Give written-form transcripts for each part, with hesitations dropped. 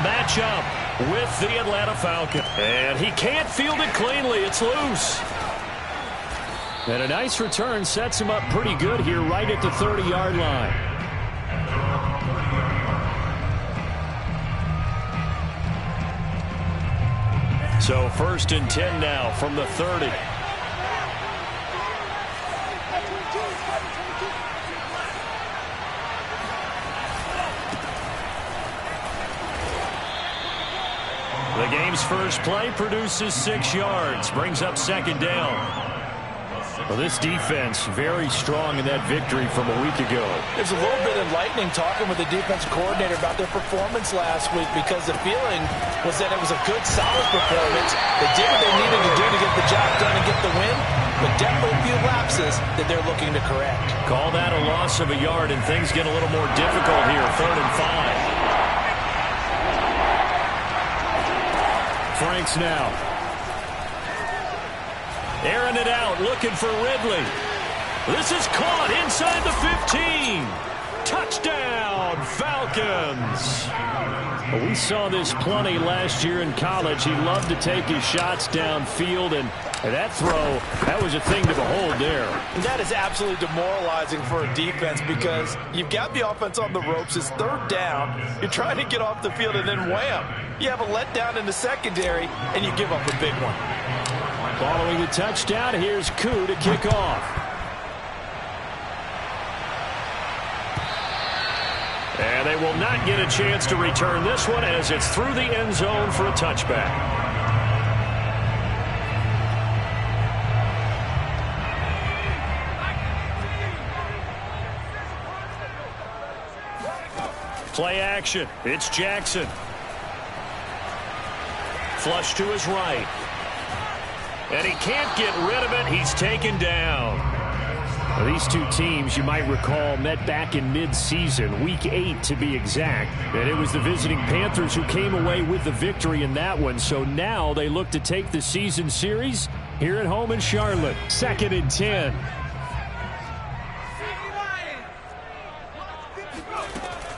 match up with the Atlanta Falcons. And he can't field it cleanly. It's loose. And a nice return sets him up pretty good here right at the 30-yard line. So 1st and 10 now from the 30. The game's first play produces 6 yards, brings up 2nd down. Well, this defense very strong in that victory from a week ago. There's a little bit enlightening talking with the defensive coordinator about their performance last week, because the feeling was that it was a good, solid performance. They did what they needed to do to get the job done and get the win, but definitely a few lapses that they're looking to correct. Call that a loss of a yard, and things get a little more difficult here. 3rd and 5. Franks now. Airing it out, looking for Ridley. This is caught inside the 15. Touchdown, Falcons. Well, we saw this plenty last year in college. He loved to take his shots downfield, and that throw, that was a thing to behold there. And that is absolutely demoralizing for a defense, because you've got the offense on the ropes. It's 3rd down. You're trying to get off the field, and then wham, you have a letdown in the secondary, and you give up a big one. Following the touchdown, here's Koo to kick off. And they will not get a chance to return this one, as it's through the end zone for a touchback. Play action. It's Jackson. Flush to his right. And he can't get rid of it. He's taken down. Well, these two teams, you might recall, met back in mid-season, Week 8 to be exact. And it was the visiting Panthers who came away with the victory in that one. So now they look to take the season series here at home in Charlotte. 2nd and 10.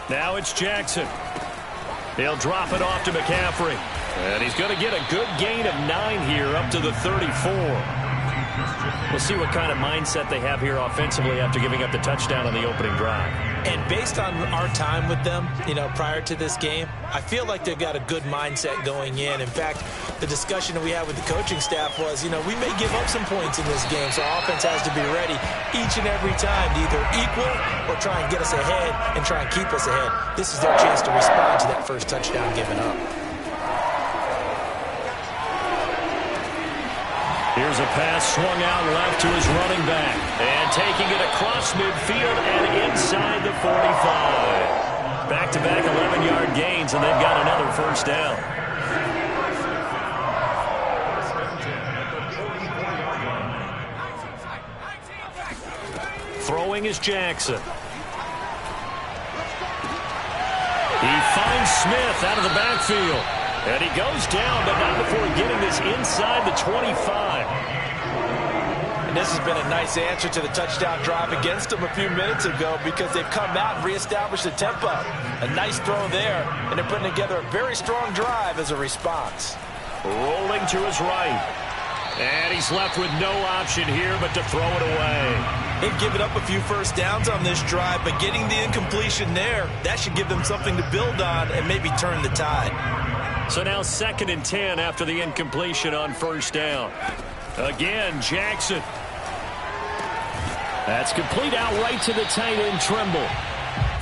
Now it's Jackson. He'll drop it off to McCaffrey. And he's going to get a good gain of 9 here up to the 34. We'll see what kind of mindset they have here offensively after giving up the touchdown on the opening drive. And based on our time with them, prior to this game, I feel like they've got a good mindset going in. In fact, the discussion that we had with the coaching staff was, we may give up some points in this game, so our offense has to be ready each and every time to either equal or try and get us ahead and try and keep us ahead. This is their chance to respond to that first touchdown given up. Here's a pass swung out left to his running back. And taking it across midfield and inside the 45. Back-to-back 11-yard gains, and they've got another first down. Throwing is Jackson. He finds Smith out of the backfield. And he goes down, but not before getting this inside the 25. And this has been a nice answer to the touchdown drive against them a few minutes ago, because they've come out and reestablished the tempo. A nice throw there, and they're putting together a very strong drive as a response. Rolling to his right. And he's left with no option here but to throw it away. They've given up a few first downs on this drive, but getting the incompletion there, that should give them something to build on and maybe turn the tide. So now 2nd and 10 after the incompletion on first down. Again, Jackson. That's complete out right to the tight end, Trimble.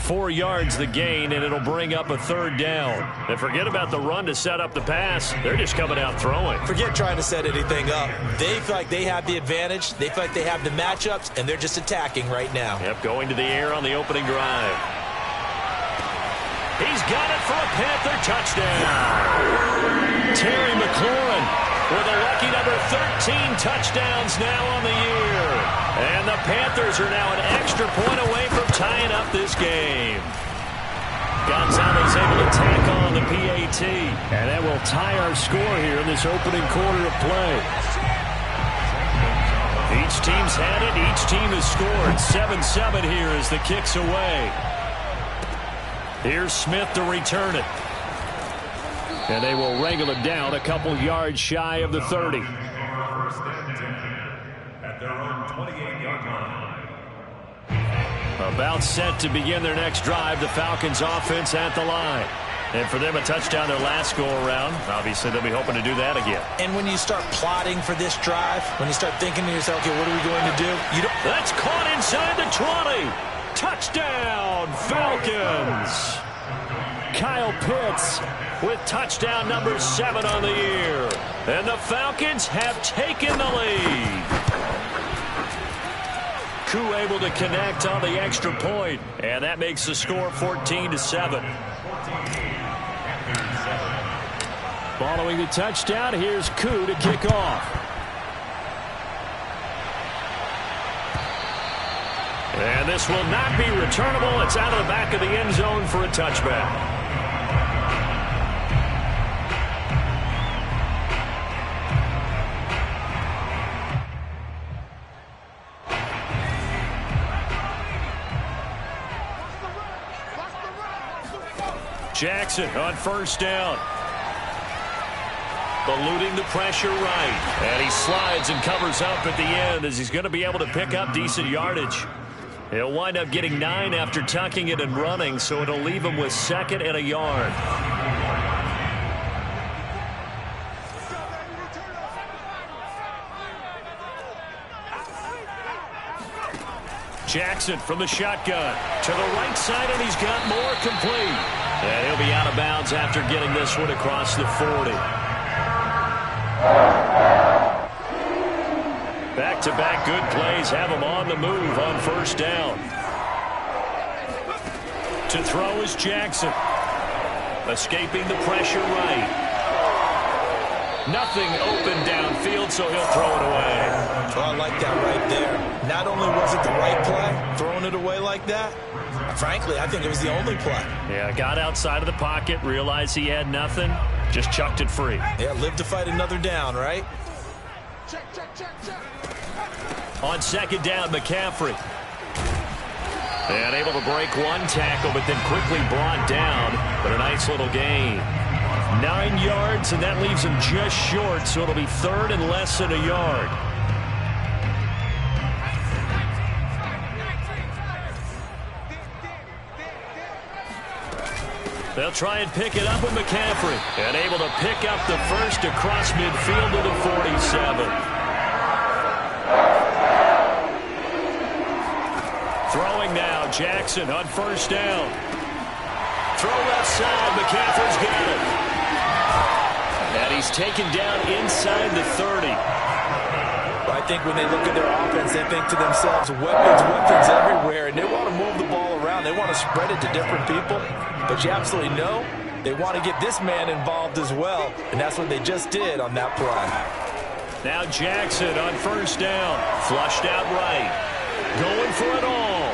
4 yards the gain, and it'll bring up a 3rd down. And forget about the run to set up the pass. They're just coming out throwing. Forget trying to set anything up. They feel like they have the advantage. They feel like they have the matchups, and they're just attacking right now. Yep, going to the air on the opening drive. He's got it for a Panther touchdown. Terry McLaurin with a lucky number 13 touchdowns now on the year. And the Panthers are now an extra point away from tying up this game. Gonzalez able to tack on the PAT. And that will tie our score here in this opening quarter of play. Each team's had it. Each team has scored. 7-7 here as the kick's away. Here's Smith to return it. And they will wrangle it down a couple yards shy of the 30. At their own 28-yard line. About set to begin their next drive, the Falcons offense at the line. And for them, a touchdown their last go-around. Obviously, they'll be hoping to do that again. And when you start plotting for this drive, when you start thinking to yourself, okay, what are we going to do? That's caught inside the 20. Touchdown, Falcons. Kyle Pitts with touchdown number 7 on the year. And the Falcons have taken the lead. Koo able to connect on the extra point, and that makes the score 14-7. Following the touchdown, here's Koo to kick off. And this will not be returnable. It's out of the back of the end zone for a touchback. Jackson on first down. Eluding the pressure right. And he slides and covers up at the end as he's going to be able to pick up decent yardage. He'll wind up getting 9 after tucking it and running, so it'll leave him with 2nd and a yard. Jackson from the shotgun to the right side, and he's got more complete. And he'll be out of bounds after getting this one across the 40. Back-to-back good plays have him on the move on first down. To throw is Jackson. Escaping the pressure right. Nothing open downfield, so he'll throw it away. Oh, I like that right there. Not only was it the right play, throwing it away like that, frankly, I think it was the only play. Yeah, got outside of the pocket, realized he had nothing, just chucked it free. Yeah, live to fight another down, right? Check. On second down, McCaffrey. And able to break one tackle, but then quickly brought down. But a nice little gain. 9 yards, and that leaves him just short, so it'll be 3rd and less than a yard. They'll try and pick it up with McCaffrey. And able to pick up the first across midfield to the 47. Throwing now, Jackson on first down. Throw left side, McCaffrey's got it. And he's taken down inside the 30. I think when they look at their offense, they think to themselves, weapons everywhere, and they want to move the ball around. They want to spread it to different people. But you absolutely know they want to get this man involved as well, and that's what they just did on that play. Now Jackson on first down. Flushed out right. Going for it all.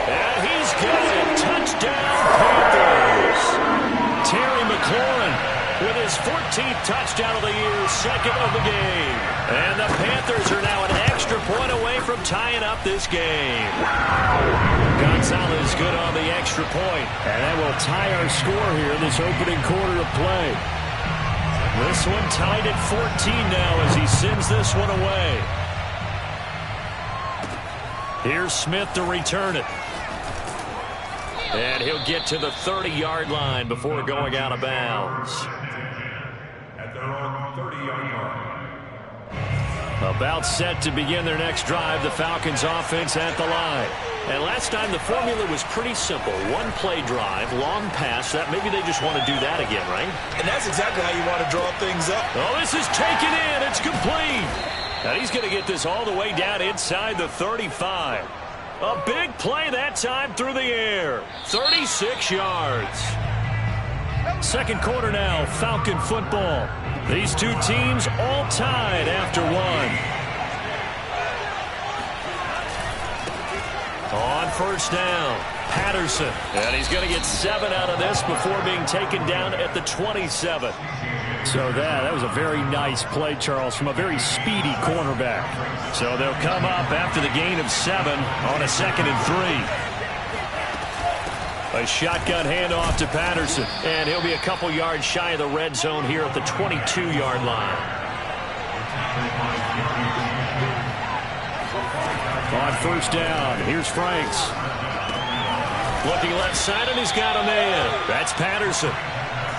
And he's got it. Touchdown, Panthers. Terry McLaurin with his 14th touchdown of the year, 2nd of the game. And the Panthers are now an extra point away from tying up this game. Gonzalez good on the extra point. And that will tie our score here in this opening quarter of play. This one tied at 14 now as he sends this one away. Here's Smith to return it. And he'll get to the 30-yard line before going out of bounds. At their own 30-yard line. About set to begin their next drive, the Falcons offense at the line. And last time the formula was pretty simple. One play drive, long pass. That maybe they just want to do that again, right? And that's exactly how you want to draw things up. Oh, this is taken in. It's complete. And he's going to get this all the way down inside the 35. A big play that time through the air. 36 yards. Second quarter now, Falcon football. These two teams all tied after one. On first down, Patterson. And he's going to get 7 out of this before being taken down at the 27. So that was a very nice play, Charles, from a very speedy cornerback. So they'll come up after the gain of 7 on a 2nd and 3. A shotgun handoff to Patterson, and he'll be a couple yards shy of the red zone here at the 22-yard line. On first down, here's Franks. Looking left side, and he's got a man. That's Patterson.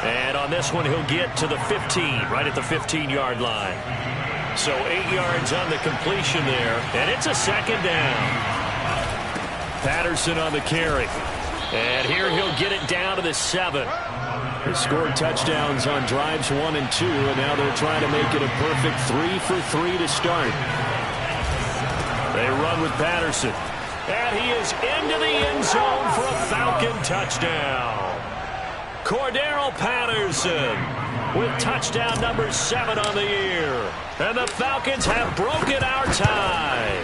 And on this one, he'll get to the 15, right at the 15-yard line. So 8 yards on the completion there, and it's a second down. Patterson on the carry. And here he'll get it down to the 7. They scored touchdowns on drives 1 and 2, and now they're trying to make it a perfect 3 for 3 to start. They run with Patterson. And he is into the end zone for a Falcon touchdown. Cordero Patterson with touchdown number 7 on the year. And the Falcons have broken our tie.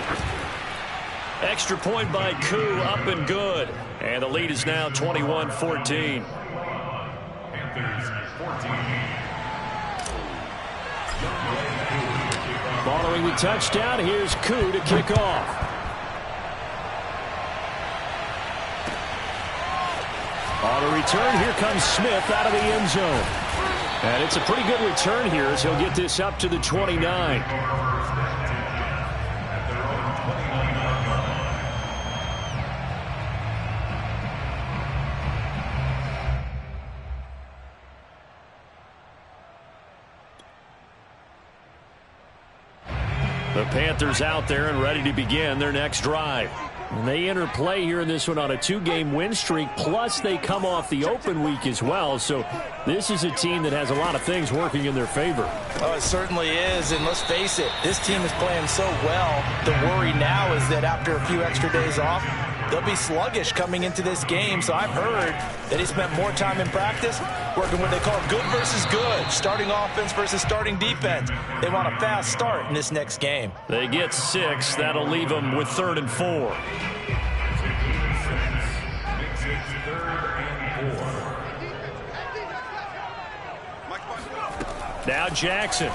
Extra point by Koo, up and good. And the lead is now 21-14. Panthers 14. Following the touchdown, here's Koo to kick off. On the return, here comes Smith out of the end zone. And it's a pretty good return here as he'll get this up to the 29. The Panthers out there and ready to begin their next drive. And they enter play here in this one on a 2-game win streak, plus they come off the open week as well. So this is a team that has a lot of things working in their favor. Oh, it certainly is, and let's face it, this team is playing so well. The worry now is that after a few extra days off, they'll be sluggish coming into this game. So I've heard that he spent more time in practice working what they call good versus good, starting offense versus starting defense. They want a fast start in this next game. They get 6. That'll leave them with 3rd and 4. Makes it 3rd and 4. Now Jackson.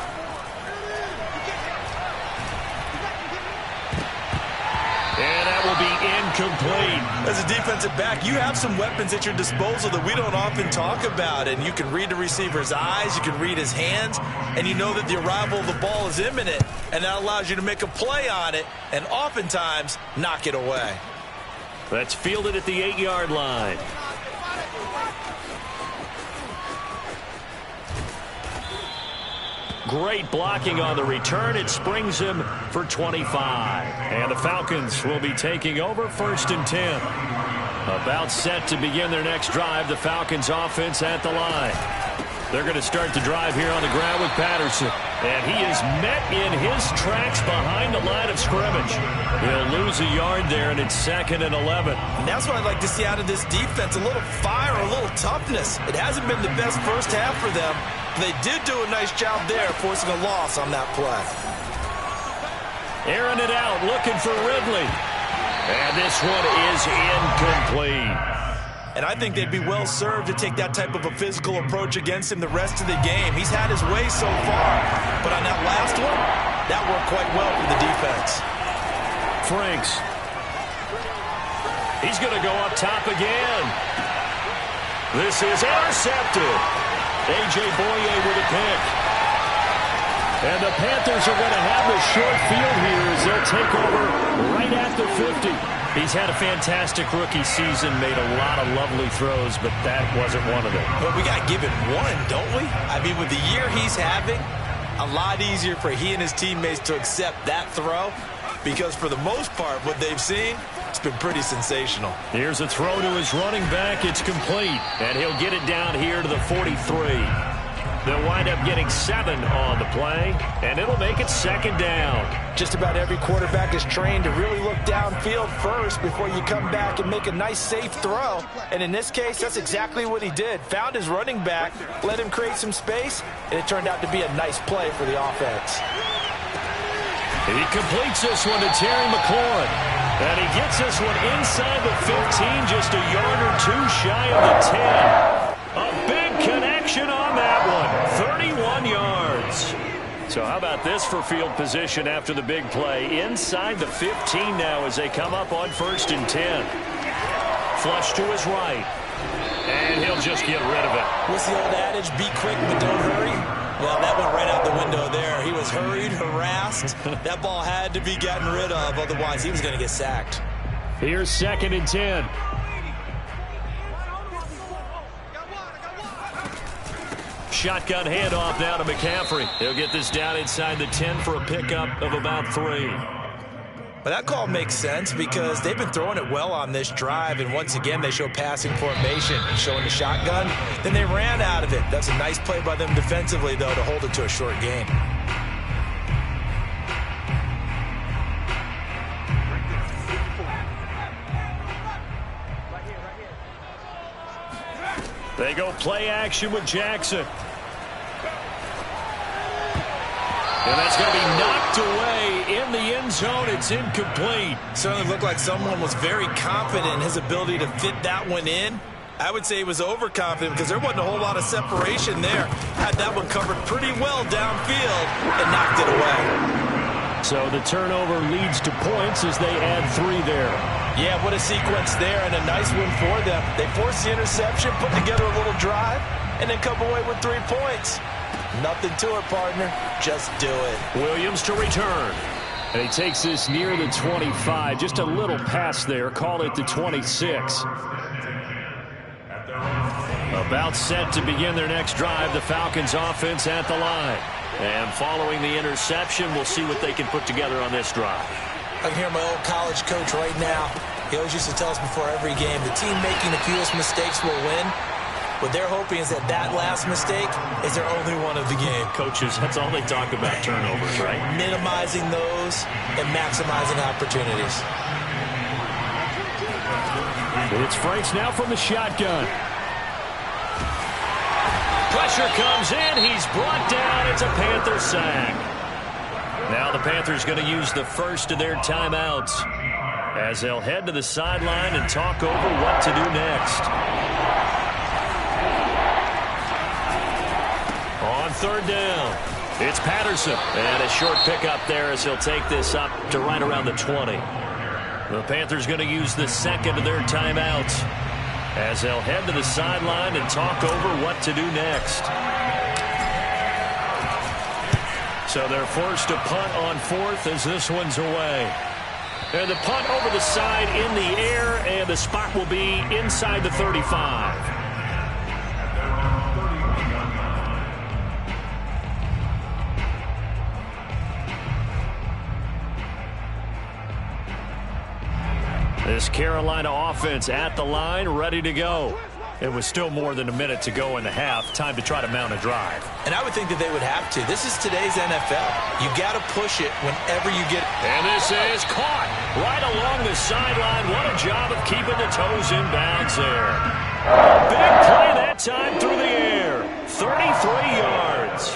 And that will be incomplete. As a defensive back, you have some weapons at your disposal that we don't often talk about. And you can read the receiver's eyes, you can read his hands, and you know that the arrival of the ball is imminent. And that allows you to make a play on it and oftentimes knock it away. That's fielded at the 8-yard line. Great blocking on the return. It springs him for 25. And the Falcons will be taking over 1st and 10. About set to begin their next drive. The Falcons offense at the line. They're going to start the drive here on the ground with Patterson. And he is met in his tracks behind the line of scrimmage. He'll lose a yard there, and it's 2nd and 11. And that's what I'd like to see out of this defense, a little fire, a little toughness. It hasn't been the best first half for them. They did do a nice job there, forcing a loss on that play. Airing it out, looking for Ridley. And this one is incomplete. And I think they'd be well served to take that type of a physical approach against him the rest of the game. He's had his way so far, but on that last one, that worked quite well for the defense. Franks. He's going to go up top again. This is intercepted. A.J. Boye with a pick. And the Panthers are going to have a short field here as they'll take over right at the 50. He's had a fantastic rookie season, made a lot of lovely throws, but that wasn't one of them. But we got to give it one, don't we? I mean, with the year he's having, a lot easier for he and his teammates to accept that throw, because for the most part, what they've seen, it's been pretty sensational. Here's a throw to his running back. It's complete, and he'll get it down here to the 43. They'll wind up getting 7 on the play, and it'll make it 2nd down. Just about every quarterback is trained to really look downfield first before you come back and make a nice, safe throw. And in this case, that's exactly what he did. Found his running back, let him create some space, and it turned out to be a nice play for the offense. He completes this one to Terry McLaurin. And he gets this one inside the 15, just a yard or 2 shy of the 10. A big connection on that one, 31 yards. So how about this for field position after the big play? Inside the 15 now as they come up on 1st and 10. Flush to his right. And he'll just get rid of it. What's the old adage? Be quick, but don't hurry. Well, that went right out the window there. He was hurried, harassed. That ball had to be gotten rid of, otherwise he was going to get sacked. Here's 2nd and 10. Shotgun handoff now to McCaffrey. He'll get this down inside the 10 for a pickup of about 3. But that call makes sense because they've been throwing it well on this drive, and once again they show passing formation, showing the shotgun. Then they ran out of it. That's a nice play by them defensively, though, to hold it to a short gain. They go play action with Jackson. And that's going to be knocked away in the end zone. It's incomplete. Certainly looked like someone was very confident in his ability to fit that one in. I would say he was overconfident because there wasn't a whole lot of separation there. Had that one covered pretty well downfield and knocked it away. So the turnover leads to points as they add 3 there. Yeah, what a sequence there, and a nice win for them. They forced the interception, put together a little drive, and then come away with 3 points. Nothing to it, partner. Just do it. Williams to return. And he takes this near the 25. Just a little pass there. Call it the 26. About set to begin their next drive. The Falcons offense at the line. And following the interception, we'll see what they can put together on this drive. I can hear my old college coach right now. He always used to tell us before every game, the team making the fewest mistakes will win. What they're hoping is that that last mistake is their only one of the game. Coaches, that's all they talk about, turnovers, right? Minimizing those and maximizing opportunities. It's Franks now from the shotgun. Pressure comes in. He's brought down. It's a Panther sack. Now the Panthers going to use the first of their timeouts as they'll head to the sideline and talk over what to do next. On 3rd down, it's Patterson. And a short pickup there as he'll take this up to right around the 20. The Panthers going to use the second of their timeouts as they'll head to the sideline and talk over what to do next. So they're forced to punt on 4th as this one's away. And the punt over the side in the air, and the spot will be inside the 35. This Carolina offense at the line, ready to go. It was still more than a minute to go in the half. Time to try to mount a drive. And I would think that they would have to. This is today's NFL. You got to push it whenever you get it. And this is caught right along the sideline. What a job of keeping the toes in bounds there. Big play that time through the air. 33 yards.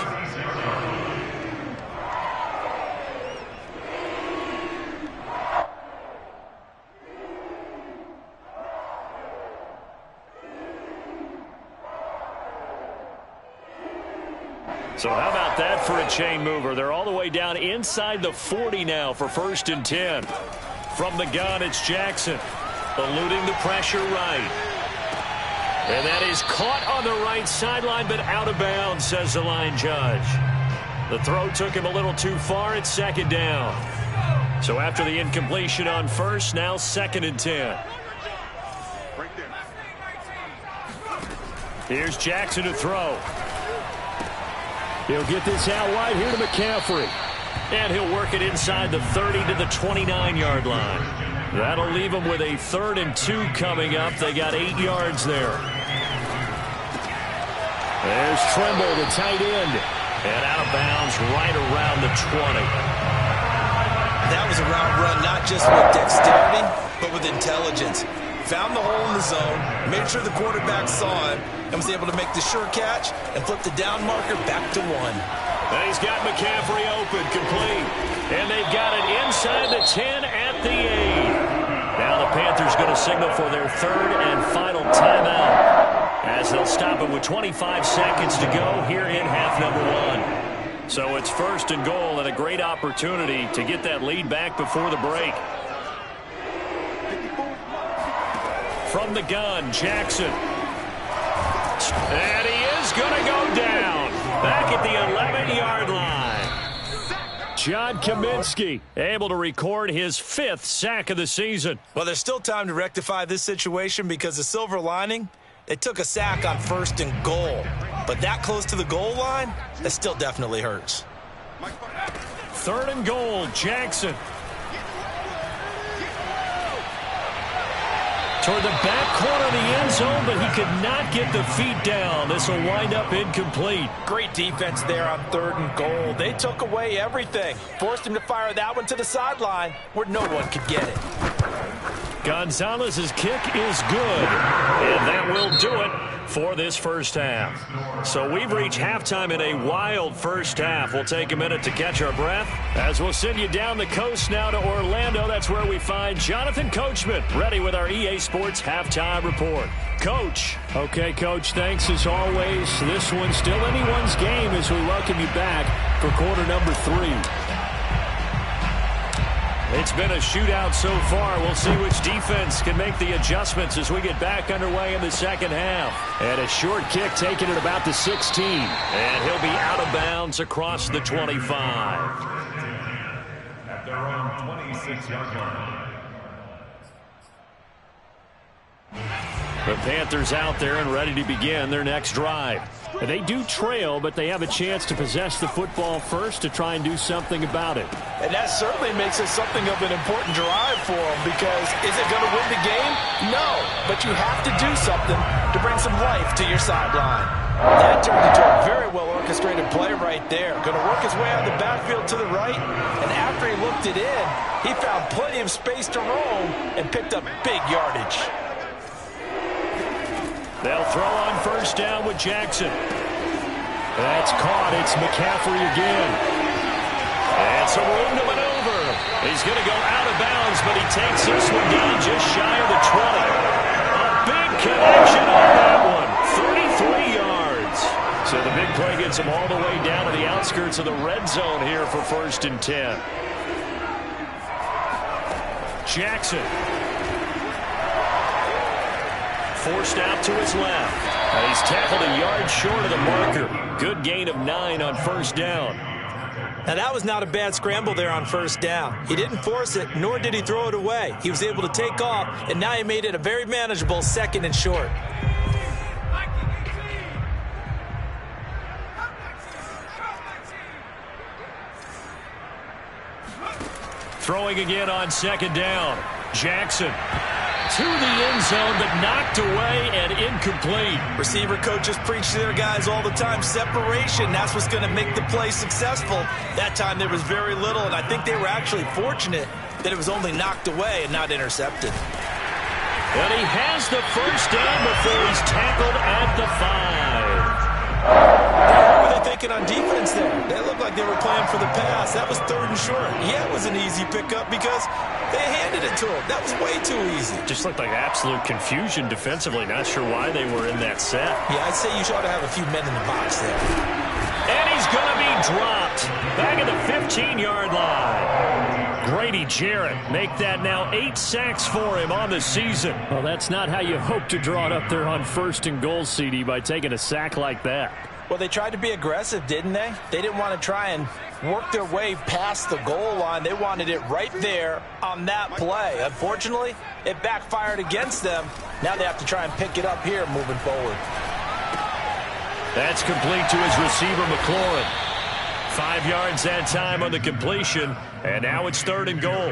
So how about that for a chain mover? They're all the way down inside the 40 now for 1st and 10. From the gun, it's Jackson. Eluding the pressure right. And that is caught on the right sideline, but out of bounds, says the line judge. The throw took him a little too far. It's 2nd down. So after the incompletion on 1st, now 2nd and 10. Here's Jackson to throw. He'll get this out wide here to McCaffrey. And he'll work it inside the 30 to the 29-yard line. That'll leave them with a 3rd and 2 coming up. They got 8 yards there. There's Trimble, the tight end. And out of bounds right around the 20. That was a route run not just with dexterity, but with intelligence. Found the hole in the zone, made sure the quarterback saw him, and was able to make the sure catch and flip the down marker back to 1. And he's got McCaffrey open, complete. And they've got it inside the 10 at the 8. Now the Panthers going to signal for their 3rd and final timeout as they'll stop it with 25 seconds to go here in half number 1. So it's 1st and goal and a great opportunity to get that lead back before the break. From the gun, Jackson. pitch. And he is going to go down. Back at the 11-yard line. John Kaminsky able to record his 5th sack of the season. Well, there's still time to rectify this situation because the silver lining, they took a sack on 1st and goal. But that close to the goal line, that still definitely hurts. 3rd and goal, Jackson. Toward the back corner of the end zone, but he could not get the feet down. This will wind up incomplete. Great defense there on 3rd and goal. They took away everything. Forced him to fire that one to the sideline where no one could get it. Gonzalez's kick is good, and that will do it for this first half. So we've reached halftime in a wild first half. We'll take a minute to catch our breath as we'll send you down the coast now to Orlando. That's where we find Jonathan Coachman ready with our EA Sports halftime report. Coach. Okay, Coach, thanks as always. This one's still anyone's game as we welcome you back for quarter number 3. It's been a shootout so far. We'll see which defense can make the adjustments as we get back underway in the second half. And a short kick taken at about the 16. And he'll be out of bounds across the 25. At their own 26-yard line. The Panthers out there and ready to begin their next drive. They do trail, but they have a chance to possess the football first to try and do something about it. And that certainly makes it something of an important drive for them because is it going to win the game? No, but you have to do something to bring some life to your sideline. That turned into a very well-orchestrated play right there. Going to work his way out of the backfield to the right, and after he looked it in, he found plenty of space to roam and picked up big yardage. They'll throw on first down with Jackson. That's caught. It's McCaffrey again. And some room to maneuver. He's going to go out of bounds, but he takes this one down just shy of the 20. A big connection on that one. 33 yards. So the big play gets him all the way down to the outskirts of the red zone here for 1st and 10. Jackson. Forced out to his left. And he's tackled a yard short of the marker. Good gain of 9 on first down. Now, that was not a bad scramble there on first down. He didn't force it, nor did he throw it away. He was able to take off, and now he made it a very manageable 2nd and short. Throwing again on 2nd down. Jackson. To the end zone, but knocked away and incomplete. Receiver coaches preach to their guys all the time. Separation, that's what's going to make the play successful. That time there was very little, and I think they were actually fortunate that it was only knocked away and not intercepted. And he has the first down before he's tackled at the 5. What were they thinking on defense there? They looked like they were playing for the pass. That was 3rd and short. Yeah, it was an easy pickup because they handed it to him. That was way too easy. Just looked like absolute confusion defensively. Not sure why they were in that set. Yeah, I'd say you ought to have a few men in the box there. And he's going to be dropped. Back at the 15-yard line. Grady Jarrett make that now 8 sacks for him on the season. Well, that's not how you hope to draw it up there on 1st and goal, CD, by taking a sack like that. Well, they tried to be aggressive, didn't they? They didn't want to try and work their way past the goal line. They wanted it right there on that play. Unfortunately, it backfired against them. Now they have to try and pick it up here moving forward. That's complete to his receiver, McLaurin. 5 yards that time on the completion, and now it's 3rd and goal.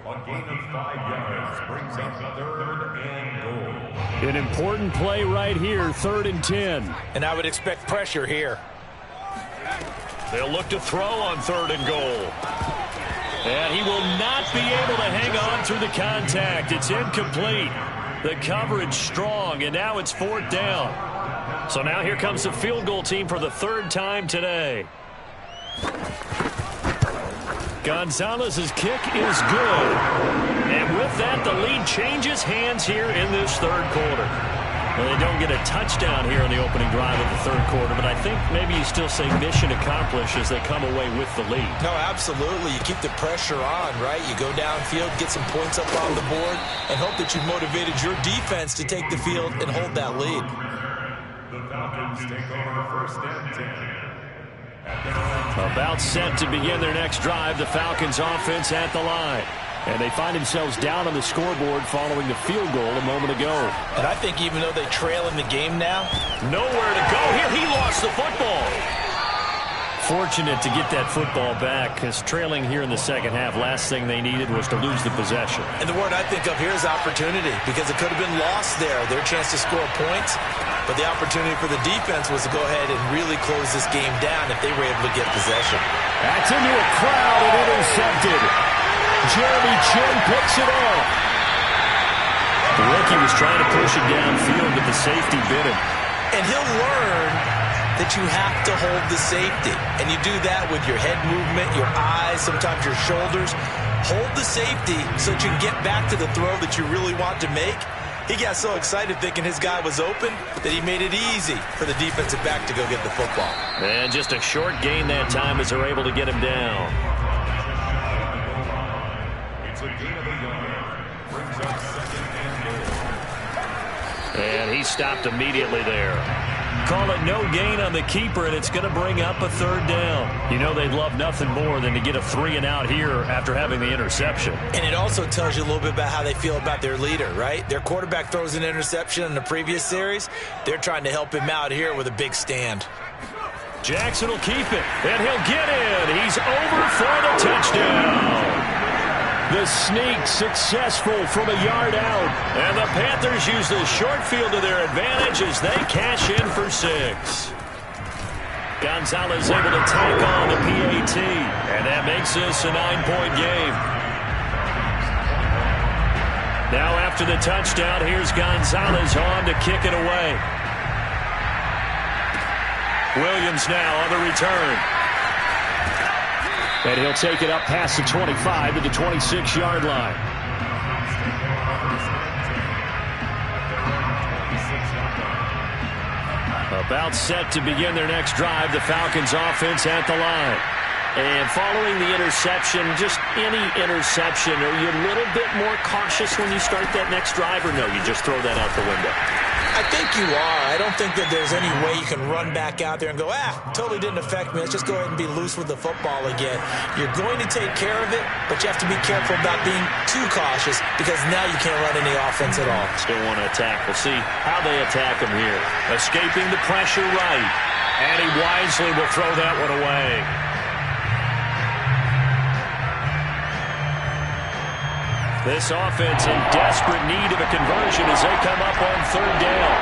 A gain of 5 yards brings up 3rd and goal. An important play right here, 3rd and 10. And I would expect pressure here. They'll look to throw on 3rd and goal. And he will not be able to hang on through the contact. It's incomplete. The coverage strong, and now it's 4th down. So now here comes the field goal team for the 3rd time today. Gonzalez's kick is good. And with that, the lead changes hands here in this 3rd quarter. Well, they don't get a touchdown here in the opening drive of the third quarter, but I think maybe you still say mission accomplished as they come away with the lead. No, absolutely. You keep the pressure on, right? You go downfield, get some points up on the board, and hope that you've motivated your defense to take the field and hold that lead. The Falcons take over first and 10. About set to begin their next drive, the Falcons offense at the line. And they find themselves down on the scoreboard following the field goal a moment ago. And I think even though they trail in the game now, nowhere to go here. He lost the football. Fortunate to get that football back, because trailing here in the second half, last thing they needed was to lose the possession. And the word I think of here is opportunity, because it could have been lost there, their chance to score points. But the opportunity for the defense was to go ahead and really close this game down if they were able to get possession. That's into a crowd and intercepted. Jeremy Chin picks it off. The rookie was trying to push it downfield, but the safety bit him. And he'll learn that you have to hold the safety. And you do that with your head movement, your eyes, sometimes your shoulders. Hold the safety so that you can get back to the throw that you really want to make. He got so excited thinking his guy was open that he made it easy for the defensive back to go get the football. And just a short gain that time as they're able to get him down. And he stopped immediately there. Call it no gain on the keeper, and it's going to bring up a third down. You know they'd love nothing more than to get a 3-and-out here after having the interception. And it also tells you a little bit about how they feel about their leader, right? Their quarterback throws an interception in the previous series. They're trying to help him out here with a big stand. Jackson will keep it, and he'll get in. He's over for the touchdown. The sneak successful from a yard out. And the Panthers use the short field to their advantage as they cash in for 6. Gonzalez able to tack on the PAT. And that makes this a 9-point game. Now after the touchdown, here's Gonzalez on to kick it away. Williams now on the return. And he'll take it up past the 25 to the 26-yard line. About set to begin their next drive, the Falcons offense at the line. And following the interception, just any interception, are you a little bit more cautious when you start that next drive, or no, you just throw that out the window? I think you are. I don't think that there's any way you can run back out there and go, totally didn't affect me. Let's just go ahead and be loose with the football again. You're going to take care of it, but you have to be careful about being too cautious, because now you can't run any offense at all. Still want to attack. We'll see how they attack him here. Escaping the pressure right. And he wisely will throw that one away. This offense in desperate need of a conversion as they come up on third down.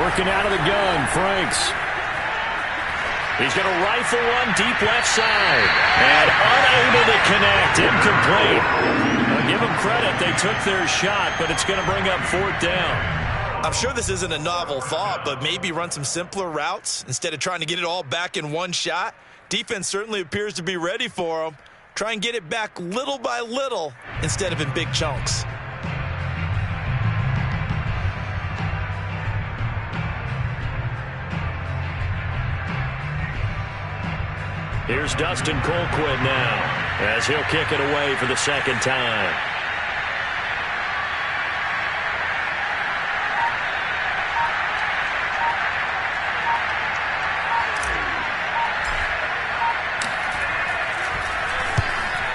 Working out of the gun, Franks. He's going to rifle one deep left side. And unable to connect. Incomplete. I'll give them credit. They took their shot, but it's going to bring up fourth down. I'm sure this isn't a novel thought, but maybe run some simpler routes instead of trying to get it all back in one shot. Defense certainly appears to be ready for them. Try and get it back little by little instead of in big chunks. Here's Dustin Colquitt now as he'll kick it away for the second time.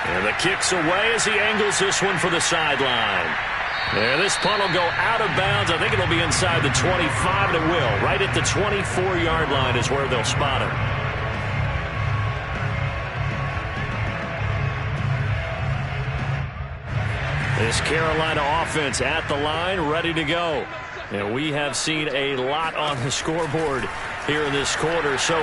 And the kick's away as he angles this one for the sideline. Yeah, this punt will go out of bounds. I think it'll be inside the 25, and it will. Right at the 24-yard line is where they'll spot him. This Carolina offense at the line, ready to go. And we have seen a lot on the scoreboard here in this quarter. So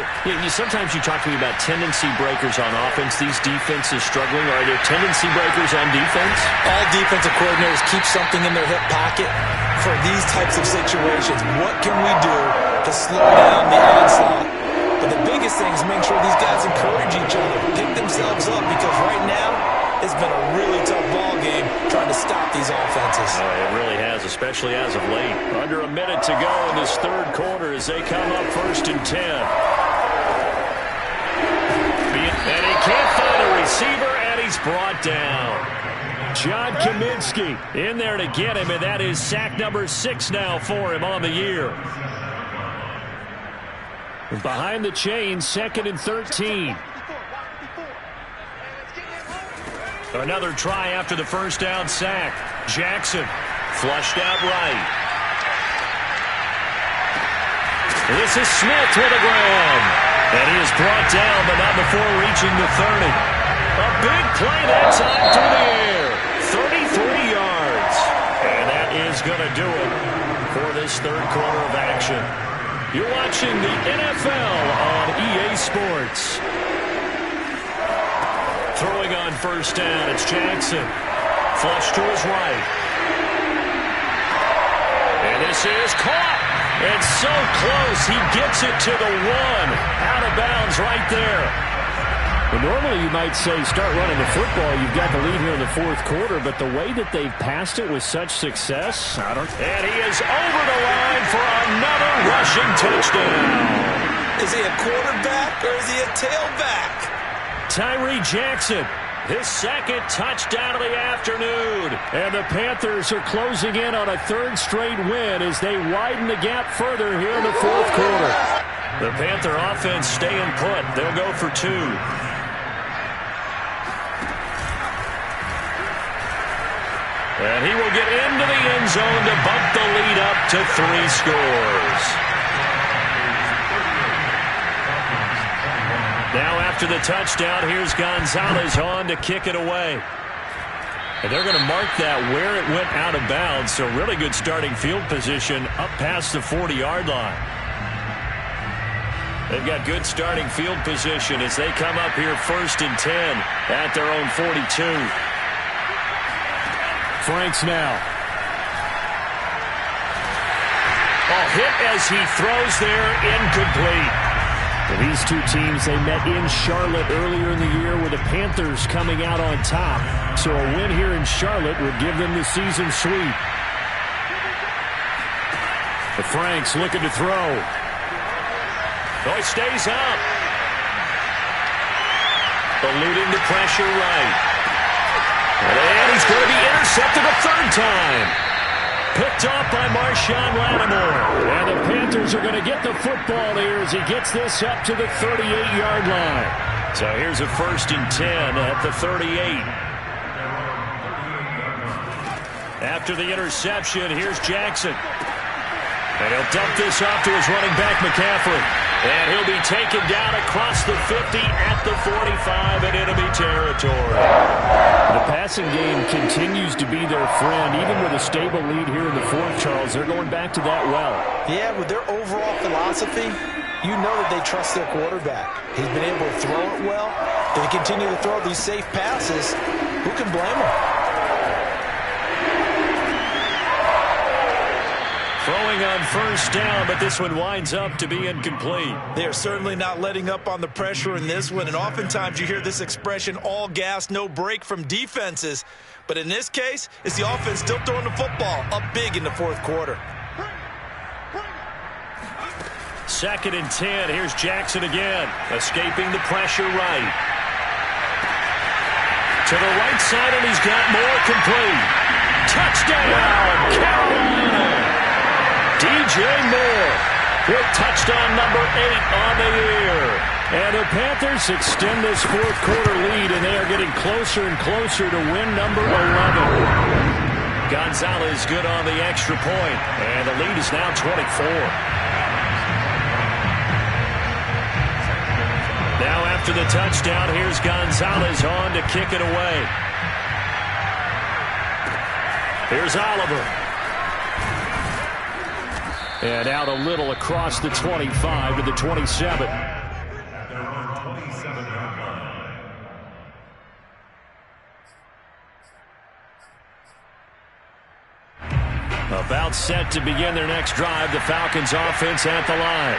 sometimes you talk to me about tendency breakers on offense. These defenses struggling. Are there tendency breakers on defense? All defensive coordinators keep something in their hip pocket for these types of situations. What can we do to slow down the onslaught? But the biggest thing is make sure these guys encourage each other, pick themselves up, because right now it's been a really tough ball game trying to stop these offenses. It really has, especially as of late. Under a minute to go in this third quarter as they come up 1st and 10. And he can't find a receiver, and he's brought down. John Kaminsky in there to get him, and that is sack number 6 now for him on the year. Behind the chains, 2nd and 13. Another try after the first down sack. Jackson flushed out right. This is Smith with a grab. And he is brought down, but not before reaching the 30. A big play that time through the air. 33 yards. And that is going to do it for this third quarter of action. You're watching the NFL on EA Sports. Throwing on first down, it's Jackson. Flush to his right. And this is caught. And so close, he gets it to the 1. Out of bounds right there. Well, normally you might say start running the football. You've got the lead here in the fourth quarter, but the way that they've passed it with such success, I don't... And he is over the line for another rushing touchdown. Is he a quarterback or is he a tailback? Tyree Jackson, his 2nd touchdown of the afternoon. And the Panthers are closing in on a 3rd straight win as they widen the gap further here in the fourth quarter. The Panther offense staying put. They'll go for 2. And he will get into the end zone to bump the lead up to 3 scores. Now after the touchdown, here's Gonzalez on to kick it away. And they're going to mark that where it went out of bounds. So really good starting field position up past the 40-yard line. They've got good starting field position as they come up here 1st and 10 at their own 42. Franks now. Hit as he throws there, incomplete. Well, these two teams, they met in Charlotte earlier in the year with the Panthers coming out on top. So a win here in Charlotte would give them the season sweep. The Franks looking to throw. Oh, he stays up. Eluding the pressure right. And he's going to be intercepted a 3rd time. Picked off by Marshawn Lattimore. And the Panthers are going to get the football here as he gets this up to the 38-yard line. So here's a 1st and 10 at the 38. After the interception, here's Jackson. And he'll dump this off to his running back, McCaffrey. And he'll be taken down across the 50 at the 45 in enemy territory. The passing game continues to be their friend. Even with a stable lead here in the fourth, Charles, they're going back to that well. Yeah, with their overall philosophy, you know that they trust their quarterback. He's been able to throw it well. They continue to throw these safe passes. Who can blame them? Throwing on first down, but this one winds up to be incomplete. They're certainly not letting up on the pressure in this one, and oftentimes you hear this expression, all gas, no break from defenses. But in this case, it's the offense still throwing the football up big in the fourth quarter. 2nd and 10. Here's Jackson again, escaping the pressure right. To the right side, and he's got more complete. Touchdown, Carolina! DJ Moore with touchdown number 8 on the year. And the Panthers extend this fourth quarter lead, and they are getting closer and closer to win number 11. Gonzalez good on the extra point, and the lead is now 24. Now after the touchdown, here's Gonzalez on to kick it away. Here's Oliver. And out a little across the 25 to the 27. About set to begin their next drive. The Falcons offense at the line.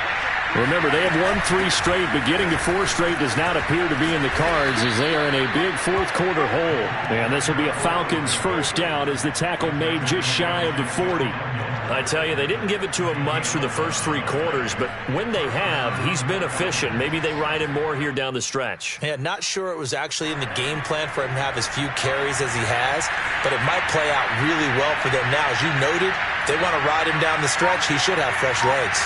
Remember, they have won 3 straight, but getting to 4 straight does not appear to be in the cards as they are in a big fourth-quarter hole. And this will be a Falcons first down as the tackle made just shy of the 40. I tell you, they didn't give it to him much for the first 3 quarters, but when they have, he's been efficient. Maybe they ride him more here down the stretch. Yeah, not sure it was actually in the game plan for him to have as few carries as he has, but it might play out really well for them now. As you noted, if they want to ride him down the stretch, he should have fresh legs.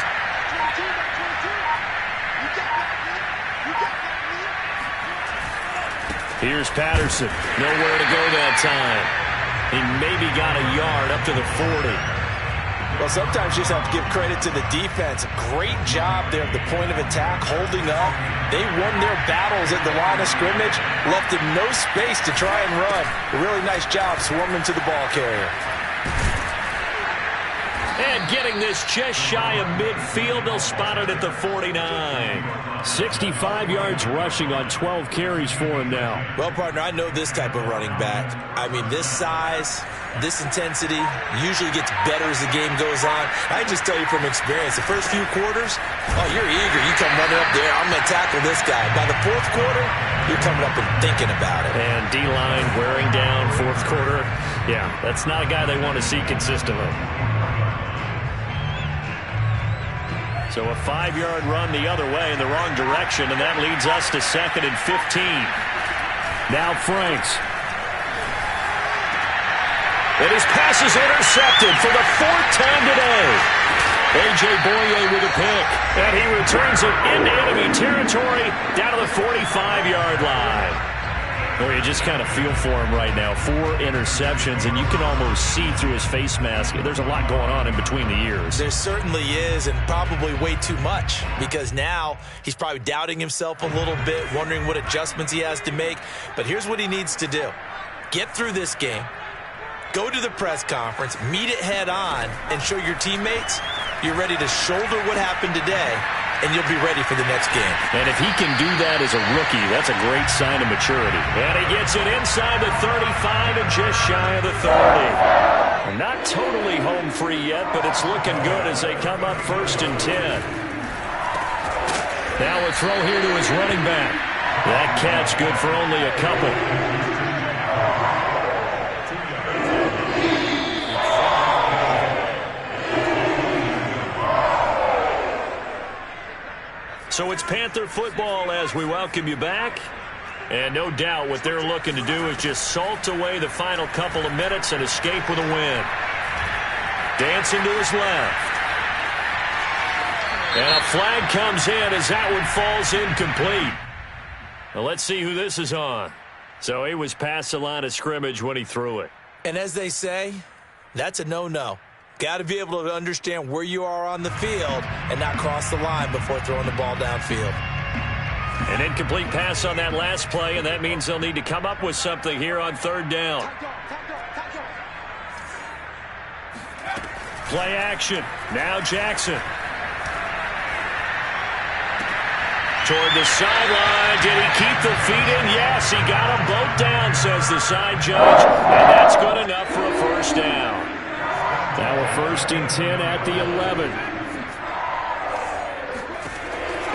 Here's Patterson. Nowhere to go that time. He maybe got a yard up to the 40. Well, sometimes you just have to give credit to the defense. Great job there at the point of attack, holding up. They won their battles at the line of scrimmage, left him no space to try and run. A really nice job swarming to the ball carrier. And getting this just shy of midfield, they'll spot it at the 49. 65 yards rushing on 12 carries for him now. Well, partner, I know this type of running back. I mean, this size, this intensity usually gets better as the game goes on. I just tell you from experience, the first few quarters, oh, you're eager. You come running up there, I'm going to tackle this guy. By the fourth quarter, you're coming up and thinking about it. And D-line wearing down fourth quarter. Yeah, that's not a guy they want to see consistently. So a 5-yard run the other way in the wrong direction, and that leads us to 2nd and 15. Now Franks. And his pass is intercepted for the 4th time today. A.J. Boye with a pick. And he returns it into enemy territory down to the 45-yard line. Well, you just kind of feel for him right now. 4 interceptions, and you can almost see through his face mask. There's a lot going on in between the ears. There certainly is, and probably way too much, because now he's probably doubting himself a little bit, wondering what adjustments he has to make. But here's what he needs to do. Get through this game, go to the press conference, meet it head on, and show your teammates you're ready to shoulder what happened today, and you'll be ready for the next game. And if he can do that as a rookie, that's a great sign of maturity. And he gets it inside the 35 and just shy of the 30. Not totally home free yet, but it's looking good as they come up 1st and 10. Now a throw here to his running back. That catch good for only a couple. So it's Panther football as we welcome you back. And no doubt what they're looking to do is just salt away the final couple of minutes and escape with a win. Dancing to his left. And a flag comes in as that one falls incomplete. Now let's see who this is on. So he was past the line of scrimmage when he threw it. And as they say, that's a no-no. Got to be able to understand where you are on the field and not cross the line before throwing the ball downfield. An incomplete pass on that last play, and that means they'll need to come up with something here on 3rd down. Play action. Now Jackson. Toward the sideline. Did he keep the feet in? Yes, he got them both down, says the side judge. And that's good enough for a first down. Now a 1st and 10 at the 11.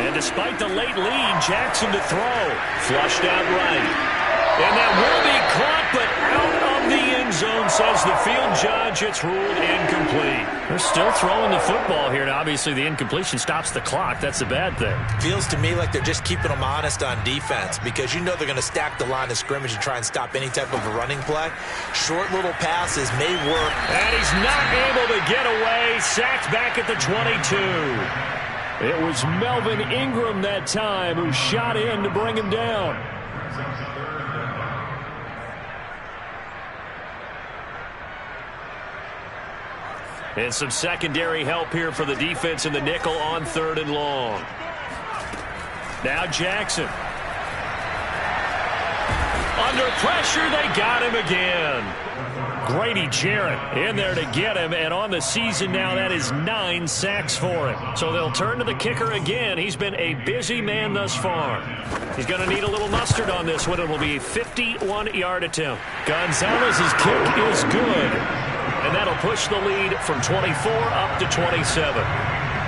And despite the late lead, Jackson to throw. Flushed out right. And that will be caught, but out of the end zone, says the field judge. It's ruled incomplete. They're still throwing the football here. Now, obviously, the incompletion stops the clock. That's a bad thing. Feels to me like they're just keeping them honest on defense because you know they're going to stack the line of scrimmage and try and stop any type of a running play. Short little passes may work. And he's not able to get away. Sacked back at the 22. It was Melvin Ingram that time who shot in to bring him down. And some secondary help here for the defense in the nickel on 3rd and long. Now Jackson. Under pressure, they got him again. Grady Jarrett in there to get him, and on the season now, that is 9 sacks for him. So they'll turn to the kicker again. He's been a busy man thus far. He's going to need a little mustard on this one. It will be a 51-yard attempt. Gonzalez's kick is good. And that'll push the lead from 24 up to 27.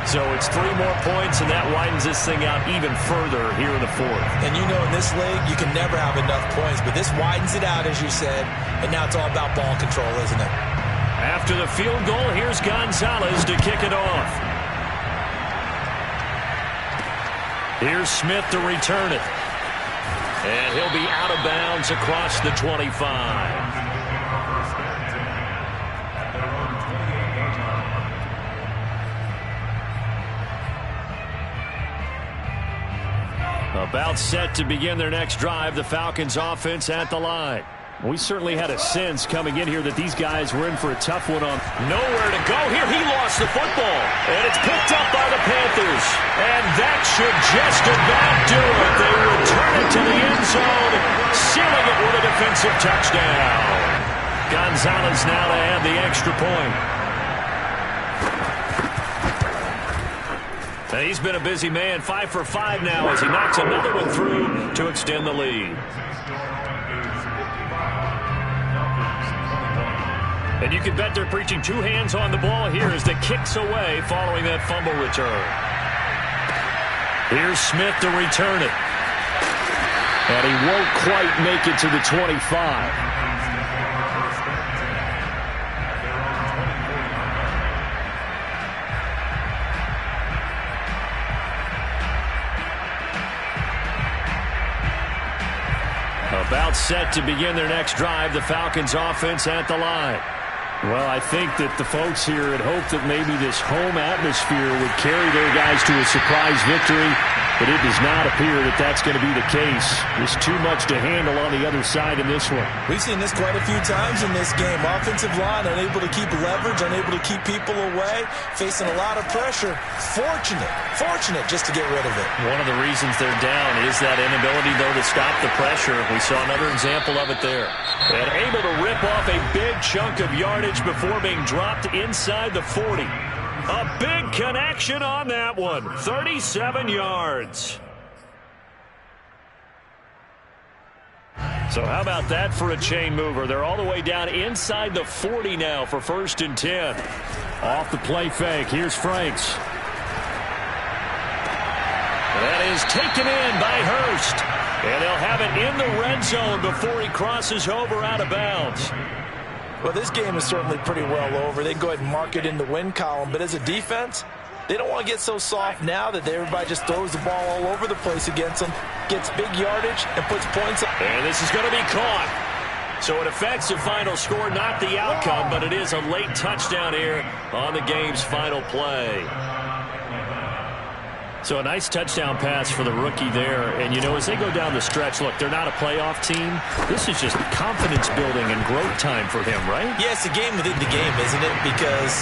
So it's 3 more points, and that widens this thing out even further here in the 4th. And you know in this league, you can never have enough points, but this widens it out, as you said, and now it's all about ball control, isn't it? After the field goal, here's Gonzalez to kick it off. Here's Smith to return it. And he'll be out of bounds across the 25. About set to begin their next drive, the Falcons offense at the line. We certainly had a sense coming in here that these guys were in for a tough one on. Nowhere to go here. He lost the football. And it's picked up by the Panthers. And that should just about do it. They return it to the end zone, sealing it with a defensive touchdown. Gonzalez now to add the extra point. He's been a busy man, 5 for 5 now as he knocks another one through to extend the lead. And you can bet they're preaching 2 hands on the ball here as the kick's away following that fumble return. Here's Smith to return it. And he won't quite make it to the 25. About set to begin their next drive, the Falcons offense at the line. Well, I think that the folks here had hoped that maybe this home atmosphere would carry their guys to a surprise victory, but it does not appear that that's going to be the case. There's too much to handle on the other side in this one. We've seen this quite a few times in this game. Offensive line unable to keep leverage, unable to keep people away, facing a lot of pressure. Fortunate just to get rid of it. One of the reasons they're down is that inability, though, to stop the pressure. We saw another example of it there. And able to rip off a big chunk of yardage before being dropped inside the 40. A big connection on that one. 37 yards. So how about that for a chain mover? They're all the way down inside the 40 now for 1st and 10. Off the play fake. Here's Franks. That is taken in by Hurst. And they'll have it in the red zone before he crosses over out of bounds. Well, this game is certainly pretty well over. They go ahead and mark it in the win column. But as a defense, they don't want to get so soft now that everybody just throws the ball all over the place against them, gets big yardage, and puts points up. And this is going to be caught. So it affects the final score, not the outcome, but it is a late touchdown here on the game's final play. So a nice touchdown pass for the rookie there. And, you know, as they go down the stretch, look, they're not a playoff team. This is just confidence building and growth time for him, right? Yeah, it's a game within the game, isn't it? Because